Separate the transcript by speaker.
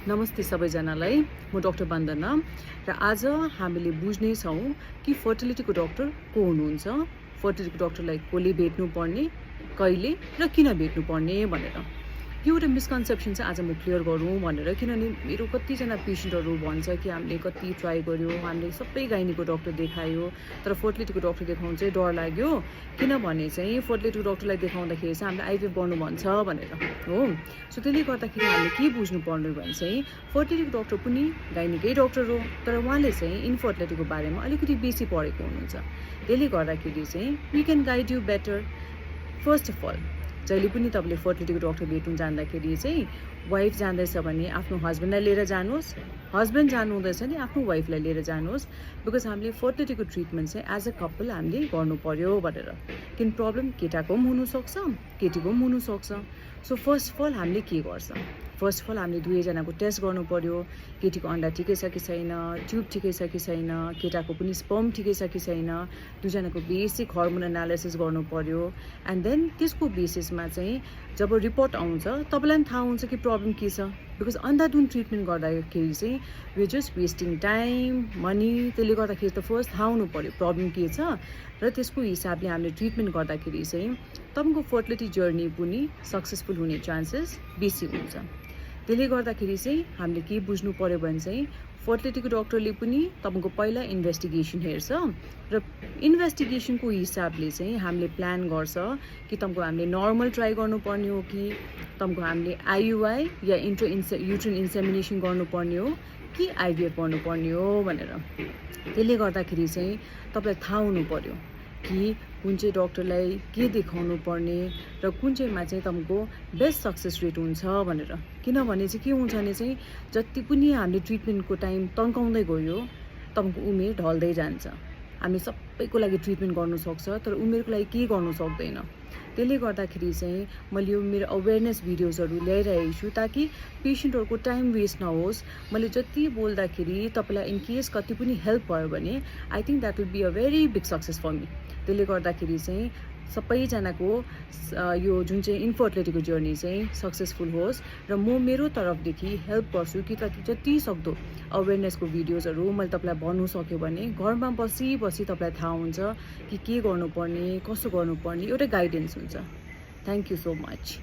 Speaker 1: नमस्ते सबैजनालाई म डाक्टर वन्दना र आज हामीले बुझ्नेछौँ कि फर्टिलिटीको डाक्टर को हुनुहुन्छ, फर्टिलिटीको डाक्टरलाई कसले भेट्नुपर्ने, कहिले र किन भेट्नुपर्ने भनेर। यो एउटा मिसकन्सेप्सन चाहिँ आज म क्लियर गरौँ भनेर, किनभने मेरो कतिजना पेसेन्टहरू भन्छ कि हामीले कति ट्राई गर्यो, हामीले सबै गाइनीको डाक्टर देखायो, तर फर्टिलिटीको डाक्टर देखाउनु चाहिँ डर लाग्यो, किनभने चाहिँ फर्टिलिटीको डाक्टरलाई देखाउँदाखेरि चाहिँ हामीले आइभीएफ गर्नु भन्छ भनेर हो। सो त्यसले गर्दाखेरि हामीले के बुझ्नुपर्ने भने चाहिँ फर्टिलिटीको डाक्टर पनि गाइनीकै डाक्टर हो, तर उहाँले चाहिँ इन्फर्टिलिटीको बारेमा अलिकति बेसी पढेको हुनुहुन्छ। त्यसले गर्दाखेरि चाहिँ we can guide you better. First of all जहिले पनि तपाईँले फर्टिलिटीको डाक्टर भेट्नु जाँदाखेरि चाहिँ वाइफ जाँदैछ भने आफ्नो हस्बेन्डलाई लिएर जानुहोस्, हस्बेन्ड जानु हुँदैछ भने आफ्नो वाइफलाई लिएर जानुहोस्, बिकज हामीले फर्टिलिटीको ट्रिटमेन्ट चाहिँ एज अ कपल हामीले गर्नु पर्यो भनेर। किन प्रब्लम केटाको पनि हुनसक्छ, केटीको पनि हुनसक्छ। सो फर्स्ट अफ अल हामीले के गर्छ, फर्स्ट अफ अल हामीले दुवैजनाको टेस्ट गर्नु पर्यो, केटीको अन्डा ठिकै छ कि छैन, ट्युब ठिकै छ कि छैन, केटाको पनि स्पर्म ठिकै छ कि छैन, दुईजनाको बेसिक हर्मोन एनालिसिस गर्नु पर्यो। एन्ड देन त्यसको बेसिसमा चाहिँ जब रिपोर्ट आउँछ तपाईँलाई पनि थाहा हुन्छ कि प्रब्लम के छ, बिकज अन्धाधुन ट्रिटमेन्ट गर्दाखेरि चाहिँ we just wasting time money. त्यसले गर्दाखेरि त फर्स्ट थाहा हुनु पर्यो प्रब्लम के छ, र त्यसको हिसाबले हामीले ट्रिटमेन्ट गर्दाखेरि चाहिँ तपाईँको फर्टिलिटी जर्नी पनि सक्सेसफुल हुने चान्सेस बेसी हुन्छ। त्यसले गर्दाखेरि चाहिँ हामीले के बुझ्नु पर्यो भने चाहिँ फर्टिलिटीको डाक्टरले पनि तपाईँको पहिला इन्भेस्टिगेसन हेर्छ, र इन्भेस्टिगेसनको हिसाबले चाहिँ हामीले प्लान गर्छ कि तपाईँको हामीले नर्मल ट्राई गर्नुपर्ने हो कि तपाईँको हामीले आइयुआई या युट्रिन इन्सेमिनेसन गर्नुपर्ने हो कि आइभीएफ गर्नुपर्ने हो भनेर। त्यसले गर्दाखेरि चाहिँ तपाईँलाई थाहा हुनु पर्यो कि कुन चाहिँ डक्टरलाई के देखाउनु पर्ने र कुन चाहिँमा चाहिँ तपाईँको बेस्ट सक्सेस रेट हुन्छ भनेर। किनभने चाहिँ के हुन्छ भने चाहिँ जति पनि हामीले ट्रिटमेन्टको टाइम तन्काउँदै गयो तपाईँको उमेर ढल्दै जान्छ। हामी सबैको लागि ट्रिटमेन्ट गर्नु सक्छ, तर उमेरको लागि के गर्नु सक्दैन। त्यसले गर्दाखेरि चाहिँ मैले यो मेरो अवेरनेस भिडियोजहरू ल्याइरहेको छु ताकि पेसेन्टहरूको टाइम वेस्ट नहोस्। मैले जति बोल्दाखेरि तपाईँलाई इनकेस कति पनि हेल्प भयो भने I think that will be a very big success for me. त्यसले गर्दाखेरि चाहिँ सबैजनाको यो जुन चाहिँ इन्फर्टिलिटीको जर्नी चाहिँ सक्सेसफुल होस्, र म मेरो तर्फदेखि हेल्प गर्छु कि जति सक्दो अवेरनेसको भिडियोजहरू मैले तपाईँलाई भन्नु सक्यो भने घरमा बसी तपाईँलाई थाहा हुन्छ कि के गर्नुपर्ने, कसो गर्नुपर्ने, एउटा गाइडेन्स हुन्छ। Thank you so much.